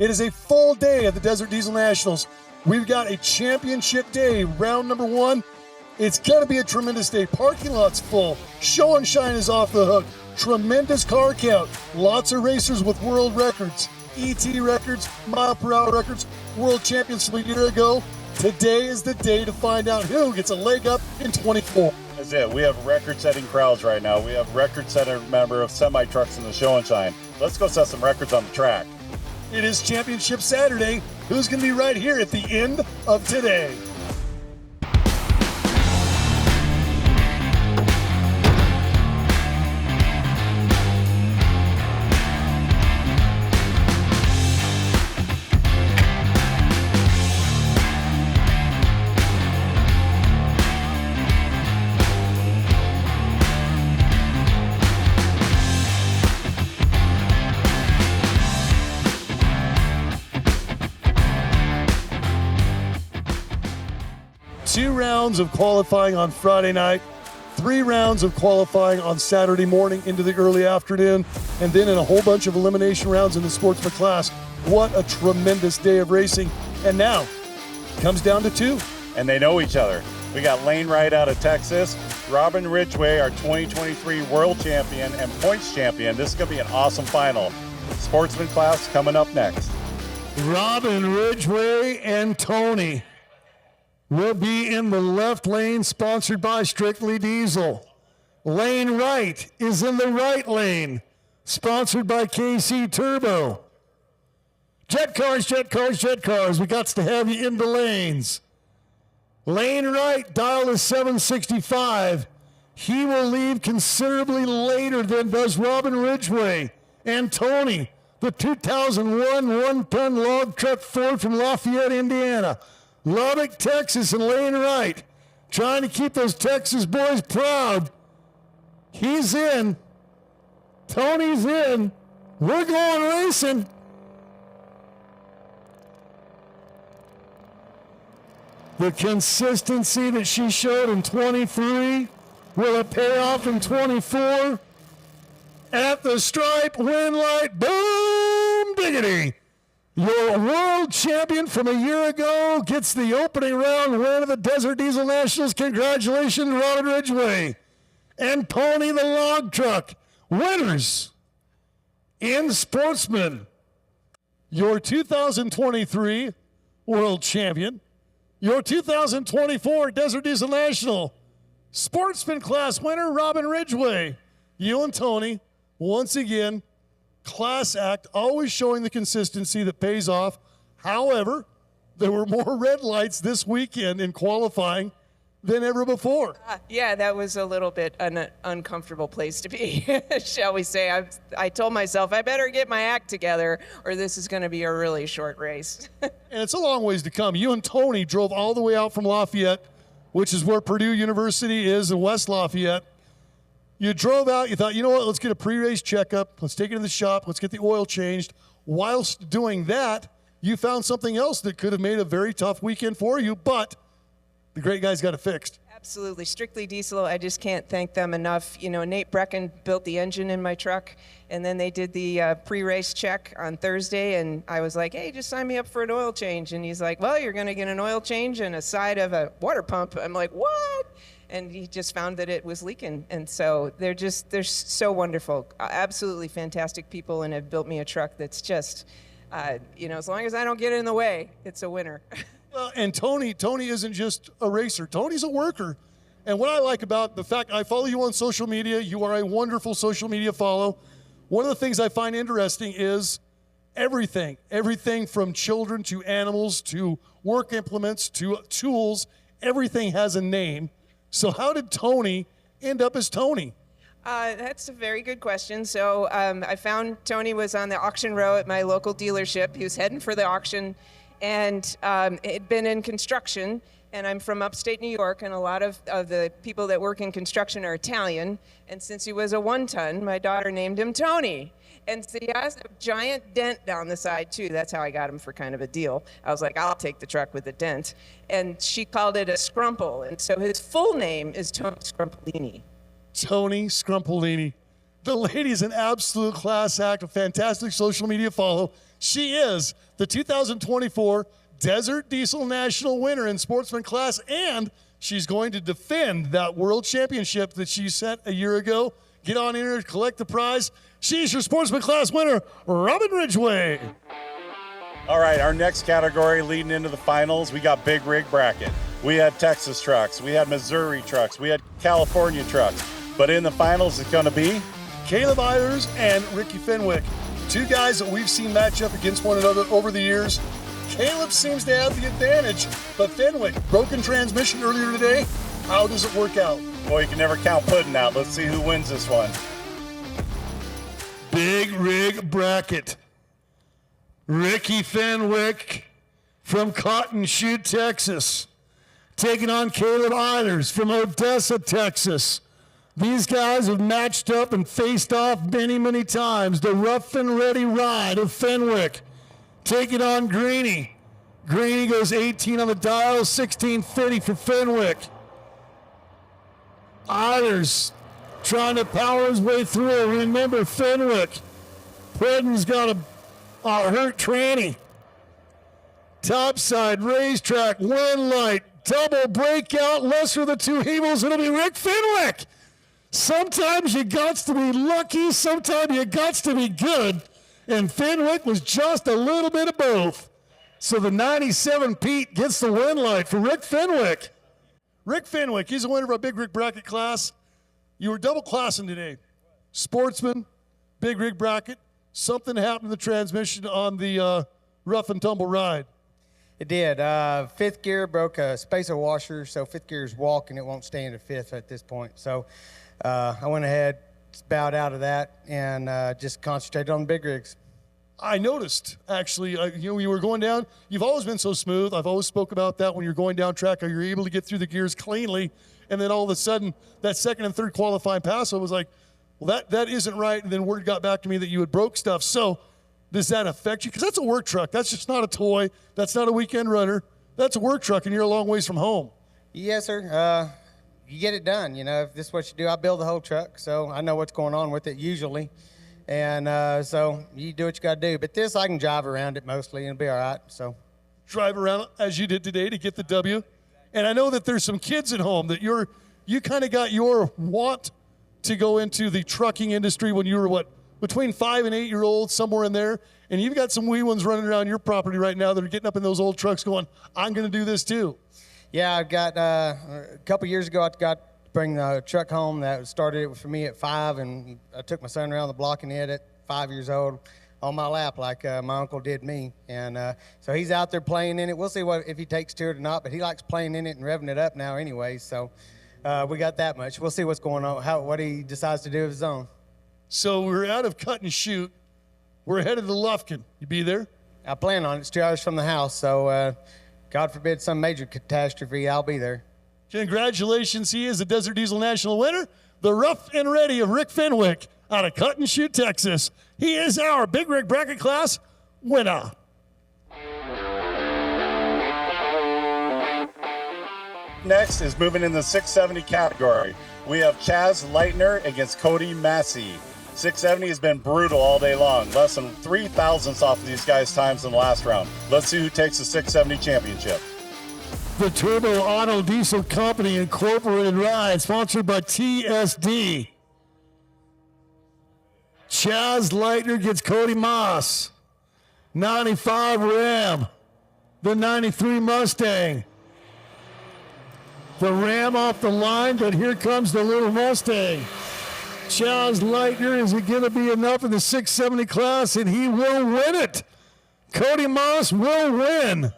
It is a full day at the Desert Diesel Nationals. We've got a championship day, round number 1. It's going to be a tremendous day. Parking lot's full. Show and shine is off the hook. Tremendous car count. Lots of racers with world records. ET records, mile per hour records, world champions from a year ago. Today is the day to find out who gets a leg up in 24. That's it. We have record-setting crowds right now. We have record-setting number of semi-trucks in the show and shine. Let's go set some records on the track. It is Championship Saturday. Who's going to be right here at the end of today? Two rounds of qualifying on Friday night, 3 rounds of qualifying on Saturday morning into the early afternoon, and then in a whole bunch of elimination rounds in the Sportsman class. What a tremendous day of racing. And now, it comes down to 2. And they know each other. We got Lane Wright out of Texas, Robin Ridgway, our 2023 world champion and points champion. This is going to be an awesome final. Sportsman class coming up next. Robin Ridgway and Tony will be in the left lane, sponsored by Strictly Diesel. Lane Wright is in the right lane, sponsored by KC Turbo. Jet cars, jet cars, jet cars. We got to have you in the lanes. Lane Wright, dial is 765. He will leave considerably later than does Robin Ridgway and Tony, the 2001 one-ton log truck Ford from Lafayette, Indiana. Lubbock, Texas, and Lane Wright trying to keep those Texas boys proud. He's in. Tony's in. We're going racing. The consistency that she showed in 23, will it pay off in 24? At the stripe, win light, boom, diggity. Your world champion from a year ago gets the opening round win of the Desert Diesel Nationals. Congratulations, Robin Ridgway and Tony the Log Truck, winners in Sportsman. Your 2023 world champion, your 2024 Desert Diesel National Sportsman class winner, Robin Ridgway. You and Tony, once again, class act, always showing the consistency that pays off. However, there were more red lights this weekend in qualifying than ever before. Yeah, that was a little bit an uncomfortable place to be, shall we say. I told myself I better get my act together or this is going to be a really short race. And it's a long ways to come. You and Tony drove all the way out from Lafayette, which is where Purdue University is in West Lafayette. You drove out, you thought, you know what, let's get a pre-race checkup. Let's take it to the shop. Let's get the oil changed. Whilst doing that, you found something else that could have made a very tough weekend for you, but the great guys got it fixed. Absolutely. Strictly Diesel, I just can't thank them enough. You know, Nate Brecken built the engine in my truck, and then they did the pre-race check on Thursday, and I was like, hey, just sign me up for an oil change. And he's like, well, you're going to get an oil change and a side of a water pump. I'm like, what? And he just found that it was leaking. And so they're so wonderful. Absolutely fantastic people, and have built me a truck that's just, as long as I don't get in the way, it's a winner. Well, and Tony isn't just a racer. Tony's a worker. And what I like about the fact I follow you on social media, you are a wonderful social media follow. One of the things I find interesting is everything from children to animals to work implements to tools, everything has a name. So how did Tony end up as Tony? That's a very good question. So I found Tony was on the auction row at my local dealership. He was heading for the auction, and it had been in construction. And I'm from upstate New York, and a lot of the people that work in construction are Italian. And since he was a one-ton, my daughter named him Tony. And so he has a giant dent down the side, too. That's how I got him for kind of a deal. I was like, I'll take the truck with the dent. And she called it a scrumple. And so his full name is Tony Scrumpolini. Tony Scrumpolini. The lady's an absolute class act, a fantastic social media follow. She is the 2024 Desert Diesel National winner in Sportsman class, and she's going to defend that world championship that she set a year ago. Get on in here, collect the prize. She's your Sportsman class winner, Robin Ridgway. All right, our next category leading into the finals, we got big rig bracket. We had Texas trucks, we had Missouri trucks, we had California trucks. But in the finals, it's going to be Caleb Eilers and Ricky Fenwick, two guys that we've seen match up against one another over the years. Caleb seems to have the advantage, but Fenwick, broken transmission earlier today. How does it work out? Boy, you can never count pudding out. Let's see who wins this one. Big rig bracket. Ricky Fenwick from Cotton Chute, Texas, taking on Caleb Eilers from Odessa, Texas. These guys have matched up and faced off many, many times. The rough and ready ride of Fenwick taking on Greeny. Greeny goes 18 on the dial, 1650 for Fenwick. Eilers trying to power his way through. Remember, Fenwick, Puddin's got a hurt tranny. Topside, racetrack, wind light, double breakout, lesser of the two evils. It'll be Rick Fenwick. Sometimes you got to be lucky, sometimes you got to be good, and Fenwick was just a little bit of both. So the 97 Pete gets the win light for Rick Fenwick. Rick Fenwick, he's a winner of our Big Rig Bracket class. You were double classing today. Sportsman, Big Rig Bracket. Something happened to the transmission on the rough and tumble ride. It did. Fifth gear broke a spacer washer, so fifth gear is walking. It won't stay into fifth at this point. So I went ahead, bowed out of that, and just concentrated on the big rigs. I noticed, actually, you were going down. You've always been so smooth. I've always spoke about that when you're going down track, how you're able to get through the gears cleanly, and then all of a sudden, that second and third qualifying pass, I was like, well, that isn't right, and then word got back to me that you had broke stuff. So does that affect you? Because that's a work truck. That's just not a toy. That's not a weekend runner. That's a work truck, and you're a long ways from home. Yes, sir. You get it done. You know, if this is what you do, I build the whole truck, so I know what's going on with it usually. And so you do what you got to do. But this, I can drive around it mostly, and it'll be all right. So drive around as you did today to get the W. And I know that there's some kids at home that you kind of got your want to go into the trucking industry when you were, between 5 and 8 year olds, somewhere in there. And you've got some wee ones running around your property right now that are getting up in those old trucks going, I'm going to do this too. Yeah, I've got a couple years ago, I got to bring the truck home. That started it for me at 5, and I took my son around the block in it at 5 years old on my lap like my uncle did me. And so he's out there playing in it. We'll see if he takes to it or not, but he likes playing in it and revving it up now anyway. So we got that much. We'll see what's going on, what he decides to do of his own. So we're out of Cut and Shoot. We're headed to Lufkin. You be there? I plan on it. It's 2 hours from the house, so God forbid some major catastrophe, I'll be there. Congratulations. He is the Desert Diesel National winner, the rough and ready of Rick Fenwick out of Cut and Shoot, Texas. He is our Big Rig Bracket class winner. Next is moving in the 670 category. We have Chaz Leitner against Cody Massey. 670 has been brutal all day long. Less than 3 thousandths off of these guys' times in the last round. Let's see who takes the 670 championship. The Turbo Auto Diesel Company Incorporated ride, sponsored by TSD. Chaz Leitner gets Cody Moss. 95 Ram. The 93 Mustang. The Ram off the line, but here comes the little Mustang. Chaz Leitner, is it going to be enough in the 670 class? And he will win it. Cody Moss will win.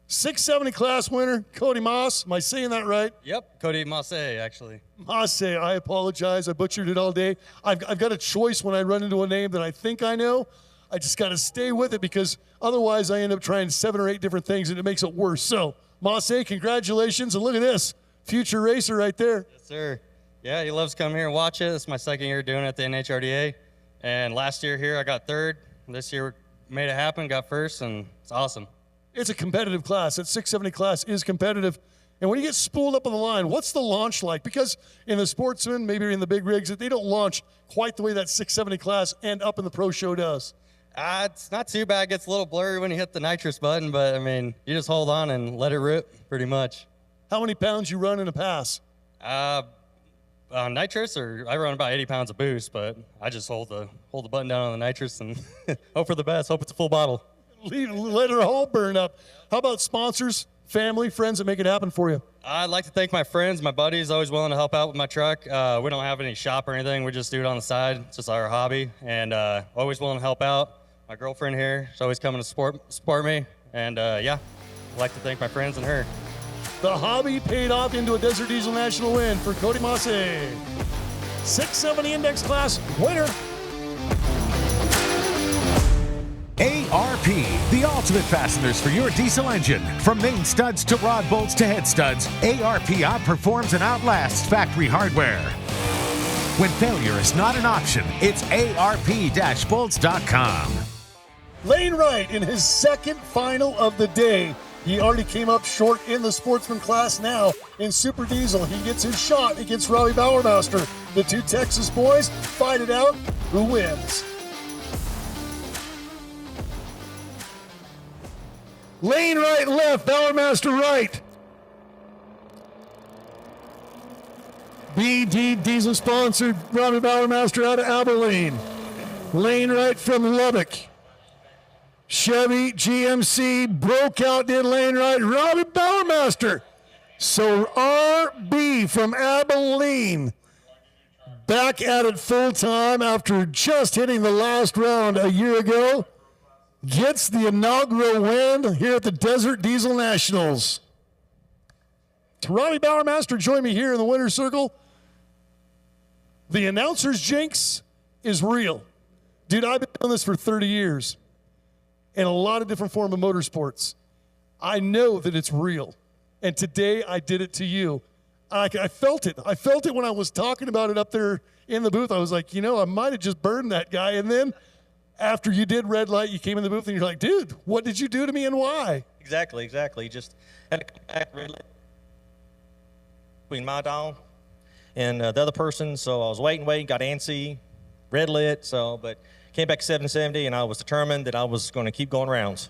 670 class winner, Cody Moss. Am I saying that right? Yep, Cody Masse, actually. Masse, I apologize. I butchered it all day. I've got a choice when I run into a name that I think I know. I just got to stay with it because otherwise I end up trying 7 or 8 different things and it makes it worse. So, Masse, congratulations. And look at this, future racer right there. Yes, sir. Yeah, he loves coming here and watch it. It's my second year doing it at the NHRDA. And last year here I got 3rd. This year made it happen, got 1st, and it's awesome. It's a competitive class. That 670 class is competitive. And when you get spooled up on the line, what's the launch like? Because in the Sportsman, maybe in the big rigs, they don't launch quite the way that 670 class and up in the Pro Show does. It's not too bad. It gets a little blurry when you hit the nitrous button, but, I mean, you just hold on and let it rip pretty much. How many pounds you run in a pass? Nitrous, or I run about 80 pounds of boost, but I just hold the button down on the nitrous and hope for the best. Hope it's a full bottle. Let her all burn up. How about sponsors, family, friends that make it happen for you? I'd like to thank my friends, my buddies, always willing to help out with my truck. We don't have any shop or anything. We just do it on the side. It's just our hobby, and always willing to help out. My girlfriend here, she's always coming to support me, and yeah, I'd like to thank my friends and her. The hobby paid off into a Desert Diesel National win for Cody Massey. 670 index class winner. ARP, the ultimate fasteners for your diesel engine. From main studs to rod bolts to head studs, ARP outperforms and outlasts factory hardware. When failure is not an option, it's ARP-bolts.com. Lane Wright in his second final of the day. He already came up short in the Sportsman class. Now in Super Diesel, he gets his shot against Robbie Bowermaster. The two Texas boys fight it out. Who wins? Lane Wright left, Bowermaster right. BD Diesel sponsored Robbie Bowermaster out of Abilene. Lane Wright from Lubbock. Chevy GMC broke out, did Lane Wright. Robbie Bowermaster. So RB from Abilene back at it full time after just hitting the last round a year ago. Gets the inaugural win here at the Desert Diesel Nationals. Robbie Bowermaster joined me here in the winner's circle. The announcer's jinx is real. Dude, I've been doing this for 30 years in a lot of different forms of motorsports. I know that it's real. And today I did it to you. I felt it. I felt it when I was talking about it up there in the booth. I was like, I might have just burned that guy. And then after you did red light, you came in the booth and you're like, dude, what did you do to me and why? Exactly. Just had to come back red light between my dog and the other person. So I was waiting, got antsy, red lit. But came back 770, and I was determined that I was going to keep going rounds.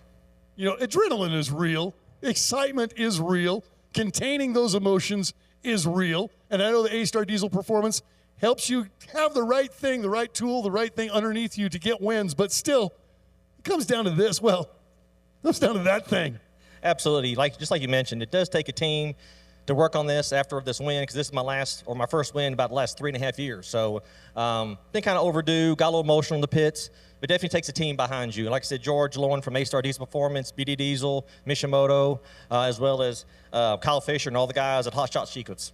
Adrenaline is real. Excitement is real. Containing those emotions is real. And I know the A-Star Diesel Performance helps you have the right thing, the right tool, the right thing underneath you to get wins. But still, it comes down to this. Well, it comes down to that thing. Absolutely. Just like you mentioned, it does take a team to work on this after this win, because this is my first win about the last 3.5 years. So been kind of overdue, got a little emotional in the pits, but definitely takes a team behind you. Like I said, George Lauren from A-Star Diesel Performance, BD Diesel, Mishimoto, as well as Kyle Fisher and all the guys at Hot Shot Secrets.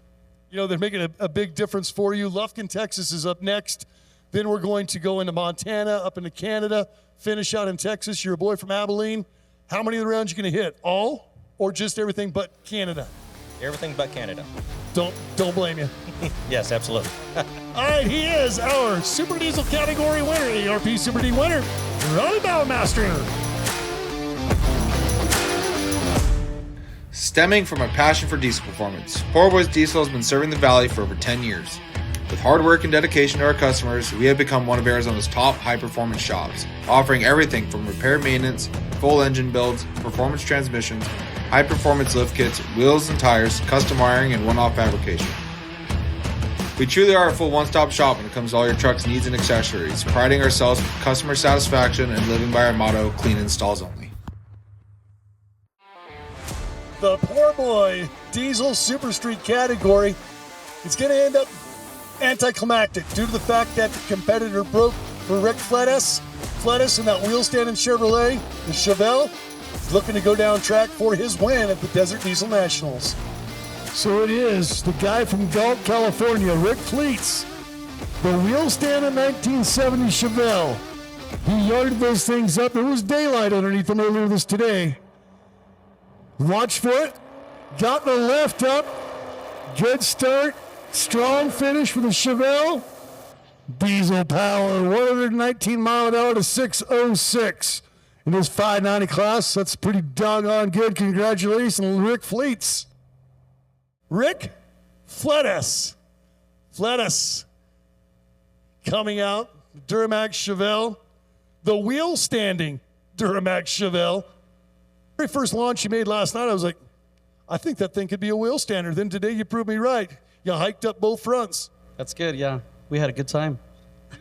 They're making a big difference for you. Lufkin, Texas is up next. Then we're going to go into Montana, up into Canada, finish out in Texas. You're a boy from Abilene. How many of the rounds you going to hit? All or just everything but Canada? Everything but Canada. Don't blame you. Yes, absolutely. All right, he is our Super Diesel category winner, ARP Super D winner, Robbie Bowermaster. Stemming from a passion for diesel performance, Poor Boys Diesel has been serving the Valley for over 10 years. With hard work and dedication to our customers, we have become one of Arizona's top high-performance shops, offering everything from repair maintenance, full engine builds, performance transmissions, high-performance lift kits, wheels and tires, custom wiring, and one-off fabrication. We truly are a full one-stop shop when it comes to all your truck's needs and accessories, priding ourselves with customer satisfaction and living by our motto, clean installs only. The Poor Boy Diesel Super Street category is going to end up anticlimactic due to the fact that the competitor broke for Rick Fletis in that wheel standing Chevrolet. The Chevelle is looking to go down track for his win at the Desert Diesel Nationals. So it is the guy from Galt, California, Rick Fleets. The wheel standing 1970 Chevelle. He yarded those things up. There was daylight underneath them earlier today. Watch for it. Got the left up. Good start. Strong finish for the Chevelle. Diesel power, 119 mile an hour to 606 in his 590 class. That's pretty doggone good. Congratulations, Rick Fleets. Rick Flettis. Flettis coming out, Duramax Chevelle, the wheel standing Duramax Chevelle. Very first launch you made last night, I was like, I think that thing could be a wheel stander. Then today you proved me right. You hiked up both fronts. That's good, yeah. We had a good time.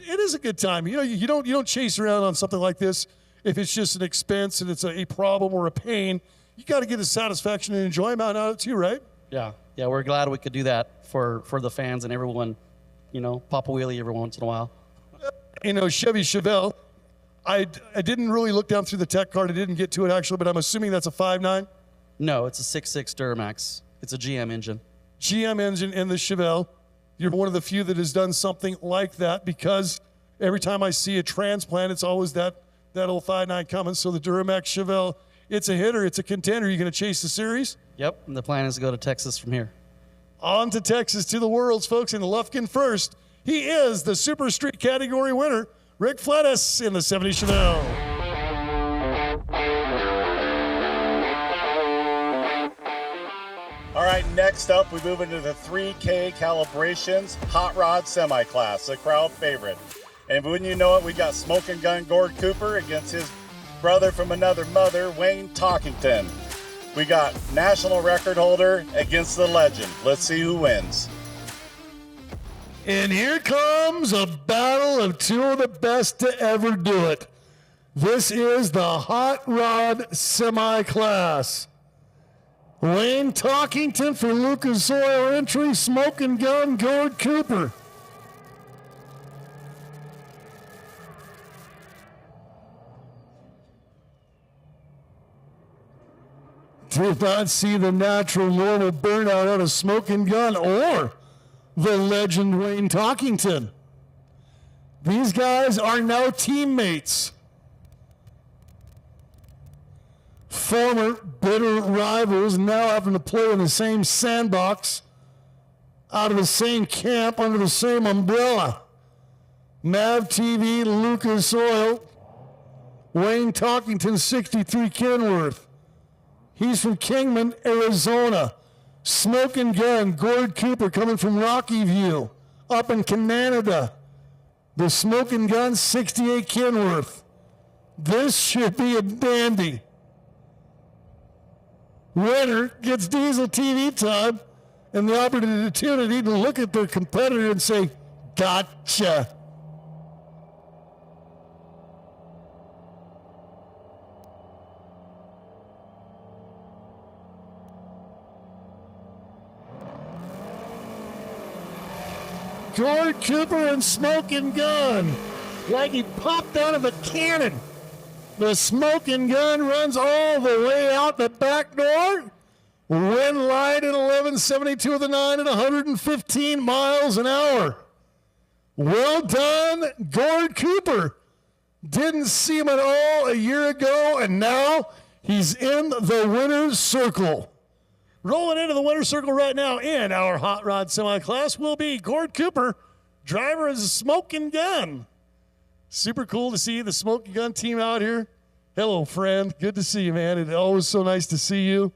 It is a good time. You know, you don't chase around on something like this if it's just an expense and it's a problem or a pain. You got to get the satisfaction and enjoyment out of it too, right? Yeah, we're glad we could do that for the fans and everyone, pop a wheelie every once in a while. Chevy Chevelle, I didn't really look down through the tech card. I didn't get to it actually, but I'm assuming that's a 5.9? No, it's a 6.6 Duramax. It's a GM engine. GM engine in the Chevelle. You're one of the few that has done something like that, because every time I see a transplant, it's always that old 5.9 coming. So the Duramax Chevelle, it's a hitter, it's a contender. You're going to chase the series? Yep, and the plan is to go to Texas from here. On to Texas, to the Worlds, folks, in Lufkin first. He is the Super Street category winner, Rick Flettis in the 70 Chevelle. All right, next up, we move into the 3K calibrations hot rod semi-class, a crowd favorite. And wouldn't you know it, we got Smoking Gun Gord Cooper against his brother from another mother, Wayne Talkington. We got national record holder against the legend. Let's see who wins. And here comes a battle of two of the best to ever do it. This is the hot rod semi-class. Wayne Talkington for Lucas Oil entry, Smoking Gun Gord Cooper. Did not see the natural normal burnout out of Smoking Gun or the legend Wayne Talkington. These guys are now teammates. Former bitter rivals now having to play in the same sandbox, out of the same camp, under the same umbrella. Mav TV, Lucas Oil, Wayne Talkington, 63 Kenworth. He's from Kingman, Arizona. Smoking Gun, Gord Cooper coming from Rocky View, up in Canada. The Smoking Gun, 68 Kenworth. This should be a dandy. Winner gets Diesel TV time and the opportunity to look at their competitor and say, gotcha. Gord Cooper and Smoking Gun, like he popped out of a cannon. The Smoking Gun runs all the way out the back door. Wind light at 1172 of the 9 at 115 miles an hour. Well done, Gord Cooper. Didn't see him at all a year ago, and now he's in the winner's circle. Rolling into the winner's circle right now in our hot rod semi-class will be Gord Cooper. Driver is a Smoking Gun. Super cool to see the Smoking Gun team out here. Hello, friend. Good to see you, man. It's always so nice to see you.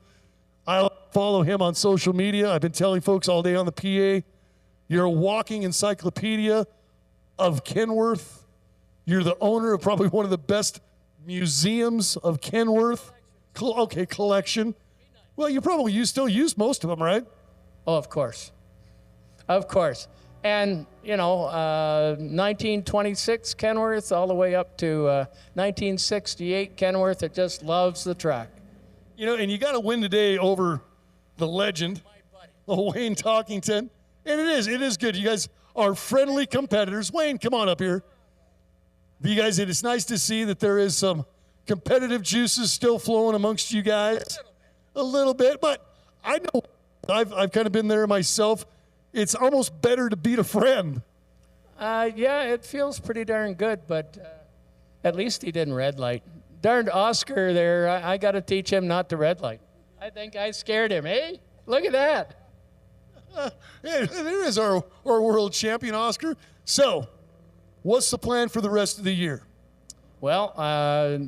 I follow him on social media. I've been telling folks all day on the PA, you're a walking encyclopedia of Kenworth. You're the owner of probably one of the best museums of Kenworth. Collection. Well, you still use most of them, right? Oh, of course. Of course. And, 1926 Kenworth all the way up to 1968 Kenworth that just loves the track. And you got to win today over the legend, Wayne Talkington. And it is good. You guys are friendly competitors. Wayne, come on up here. You guys, it's nice to see that there is some competitive juices still flowing amongst you guys. A little bit, but I know I've kind of been there myself. It's almost better to beat a friend. Yeah, it feels pretty darn good, but at least he didn't red light. Darned Oscar there, I got to teach him not to red light. I think I scared him, eh? Look at that. There is our world champion, Oscar. So, what's the plan for the rest of the year? Well,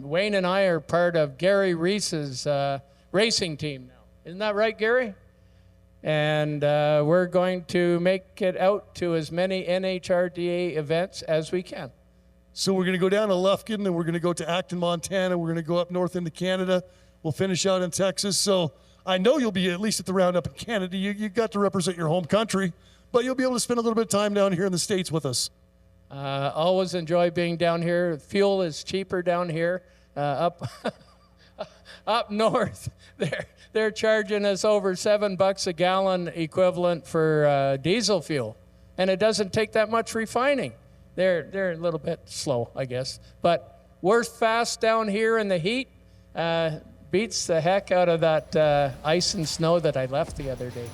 Wayne and I are part of Gary Reese's racing team now. Isn't that right, Gary? And we're going to make it out to as many NHRDA events as we can. So we're going to go down to Lufkin, and we're going to go to Acton, Montana. We're going to go up north into Canada. We'll finish out in Texas. So I know you'll be at least at the roundup in Canada. You got to represent your home country, but you'll be able to spend a little bit of time down here in the States with us. Always enjoy being down here. Fuel is cheaper down here. Up north, they're charging us over $7 a gallon equivalent for diesel fuel, and it doesn't take that much refining. They're a little bit slow, I guess, but we're fast down here in the heat. Beats the heck out of that ice and snow that I left the other day.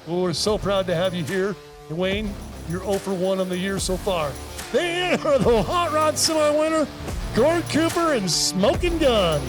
Well, we're so proud to have you here. Wayne, you're 0 for 1 on the year so far. They are the Hot Rod Semi-Winner, Gord Cooper and Smoking Gun.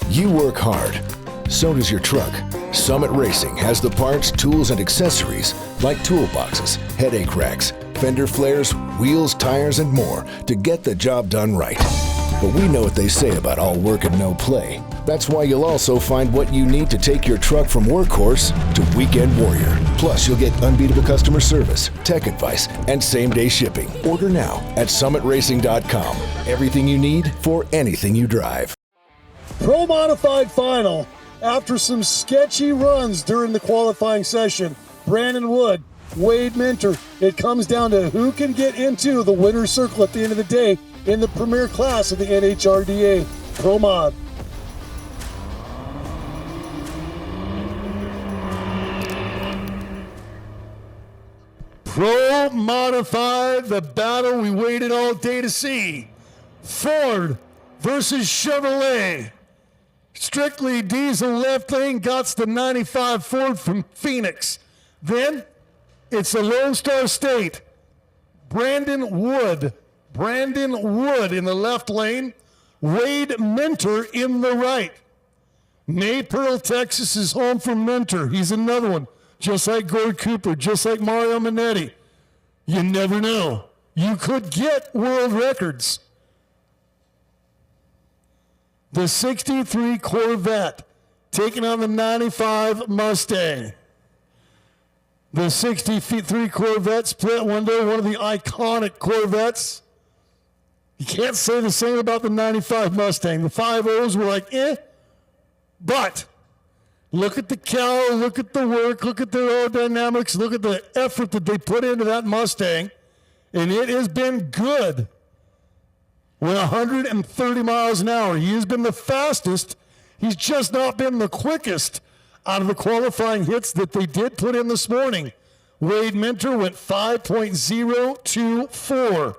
You work hard. So does your truck. Summit Racing has the parts, tools, and accessories like toolboxes, headache racks, fender flares, wheels, tires, and more to get the job done right. But we know what they say about all work and no play. That's why you'll also find what you need to take your truck from workhorse to weekend warrior. Plus, you'll get unbeatable customer service, tech advice, and same-day shipping. Order now at summitracing.com. Everything you need for anything you drive. Pro Modified Final. After some sketchy runs during the qualifying session, Brandon Wood, Wade Minter, it comes down to who can get into the winner's circle at the end of the day in the premier class of the NHRDA Pro Mod. Pro Modified, the battle we waited all day to see. Ford versus Chevrolet. Strictly diesel left lane, got the 95 Ford from Phoenix. Then it's the Lone Star State. Brandon Wood in the left lane. Wade Minter in the right. Maypearl, Texas is home for Minter. He's another one, just like Gord Cooper, just like Mario Minetti. You never know. You could get world records. The 63 Corvette taking on the 95 Mustang. The 63 Corvette split window, one of the iconic Corvettes. You can't say the same about the 95 Mustang. The 5.0s were like, but look at the cow, look at the work, look at their aerodynamics, look at the effort that they put into that Mustang, and it has been good. With 130 miles an hour. He has been the fastest. He's just not been the quickest out of the qualifying hits that they did put in this morning. Wade Minter went 5.024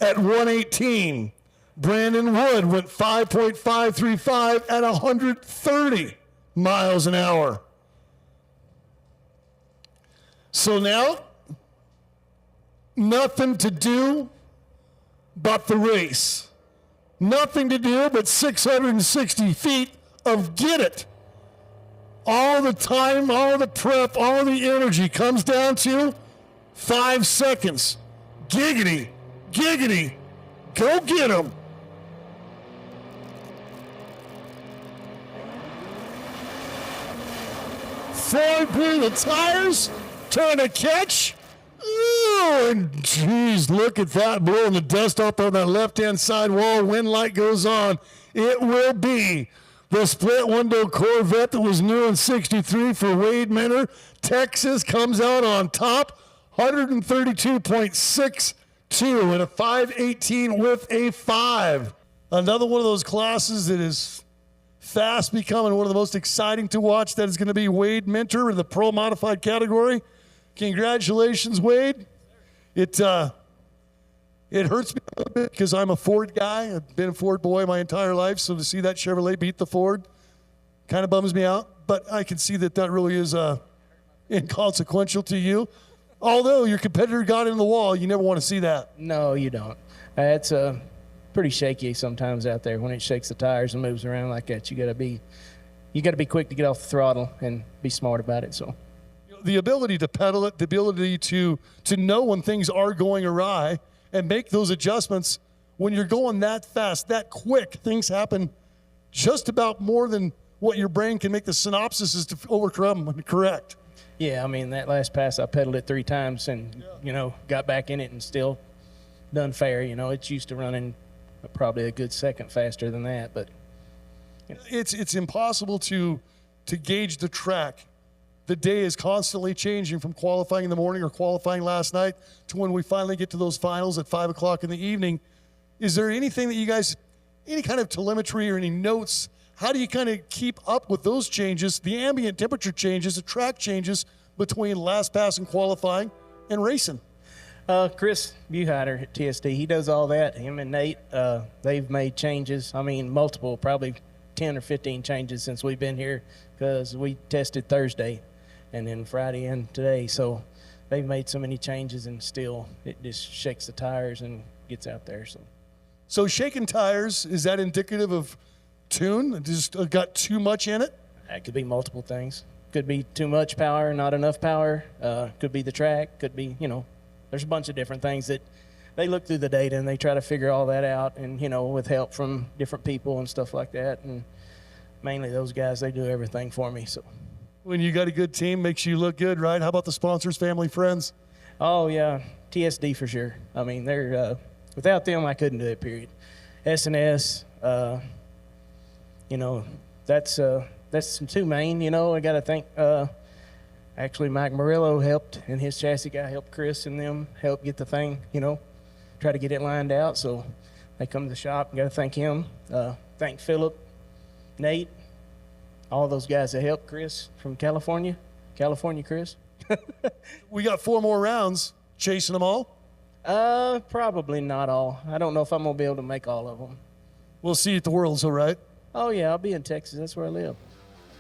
at 118. Brandon Wood went 5.535 at 130 miles an hour. So now, nothing to do but the race. Nothing to do but 660 feet of get it. All the time, all the prep, all the energy comes down to 5 seconds. Giggity, giggity, go get 'em. Ford blew the tires, trying to catch. Oh, and geez, look at that, blowing the dust up on that left-hand side wall. Wind light goes on. It will be the split window Corvette that was new in 63 for Wade Minter. Texas comes out on top, 132.62 and a 518 with a 5. Another one of those classes that is fast becoming one of the most exciting to watch. That is going to be Wade Minter in the Pro Modified category. Congratulations, Wade. It hurts me a little bit because I'm a Ford guy. I've been a Ford boy my entire life, so to see that Chevrolet beat the Ford kind of bums me out. But I can see that really is inconsequential to you. Although your competitor got in the wall, you never want to see that. No, you don't. It's pretty shaky sometimes out there when it shakes the tires and moves around like that. You got to be quick to get off the throttle and be smart about it. So. The ability to pedal it, the ability to know when things are going awry, and make those adjustments. When you're going that fast, that quick, things happen just about more than what your brain can make the synopsis to overcome and correct. Yeah, I mean, that last pass, I pedaled it 3 times and, got back in it and still done fair. It's used to running probably a good second faster than that, but it's impossible to gauge the track. The day is constantly changing from qualifying in the morning or qualifying last night to when we finally get to those finals at 5 o'clock in the evening. Is there anything that you guys, any kind of telemetry or any notes? How do you kind of keep up with those changes, the ambient temperature changes, the track changes between last pass and qualifying and racing? Chris Buchheiter at TSD, he does all that. Him and Nate, they've made changes. I mean, multiple, probably 10 or 15 changes since we've been here, because we tested Thursday and then Friday and today. So they've made so many changes, and still it just shakes the tires and gets out there. So shaking tires, is that indicative of tune? It just got too much in it? It could be multiple things. Could be too much power, not enough power. Could be the track. Could be, there's a bunch of different things that they look through the data and they try to figure all that out, and, with help from different people and stuff like that. And mainly those guys, they do everything for me. So when you got a good team, makes you look good, right? How about the sponsors, family, friends? Oh, yeah. TSD for sure. I mean, they're, without them, I couldn't do it, period. S&S, that's 2 main, I got to think, actually Mike Murillo helped, and his chassis guy helped Chris and them help get the thing, try to get it lined out. So they come to the shop, got to thank him, thank Philip, Nate, all those guys that helped Chris from California Chris. We got 4 more rounds, chasing them all? Probably not all. I don't know if I'm going to be able to make all of them. We'll see you at the Worlds, all right? Oh, yeah, I'll be in Texas. That's where I live.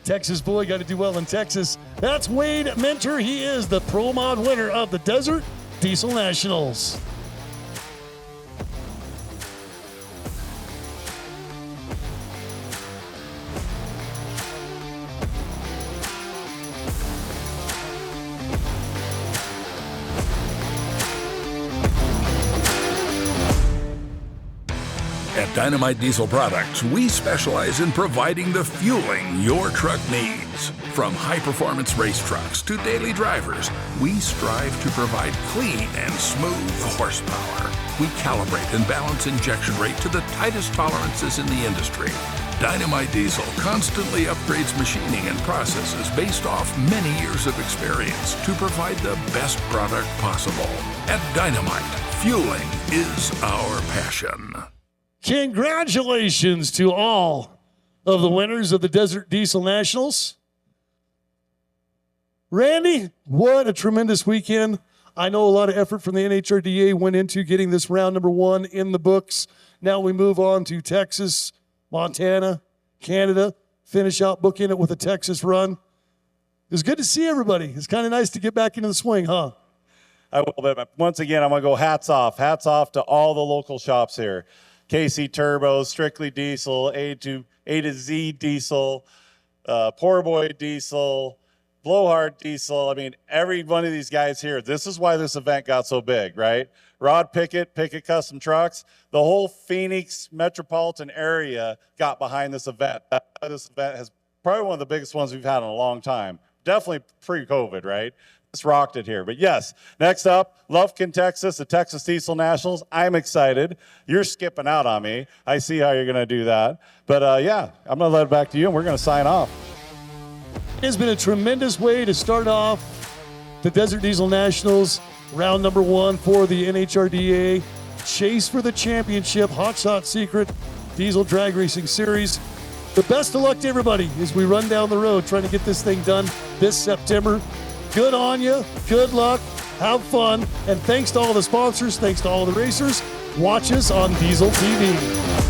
Texas boy, got to do well in Texas. That's Wade Minter. He is the Pro Mod winner of the Desert Diesel Nationals. At Dynamite Diesel Products, we specialize in providing the fueling your truck needs. From high-performance race trucks to daily drivers, we strive to provide clean and smooth horsepower. We calibrate and balance injection rate to the tightest tolerances in the industry. Dynamite Diesel constantly upgrades machining and processes based off many years of experience to provide the best product possible. At Dynamite, fueling is our passion. Congratulations to all of the winners of the Desert Diesel Nationals. Randy, what a tremendous weekend. I know a lot of effort from the NHRDA went into getting this round number 1 in the books. Now we move on to Texas, Montana, Canada, finish out booking it with a Texas run. It was good to see everybody. It's kind of nice to get back into the swing, huh? I will, but once again, I'm going to go hats off. Hats off to all the local shops here. KC Turbo, Strictly Diesel, A to Z Diesel, Poor Boy Diesel, Blowhard Diesel. I mean, every one of these guys here, this is why this event got so big, right? Rod Pickett, Pickett Custom Trucks, the whole Phoenix metropolitan area got behind this event. This event has probably one of the biggest ones we've had in a long time. Definitely pre-COVID, right? It's rocked it here. But yes, next up, Lufkin, Texas, the Texas Diesel Nationals. I'm excited. You're skipping out on me. I see how you're going to do that. But yeah, I'm going to let it back to you, and we're going to sign off. It's been a tremendous way to start off the Desert Diesel Nationals, round number 1 for the NHRDA. Chase for the championship, Hot Shot Secret Diesel Drag Racing Series. The best of luck to everybody as we run down the road trying to get this thing done this September. Good on you. Good luck. Have fun. And thanks to all the sponsors. Thanks to all the racers. Watch us on Diesel TV.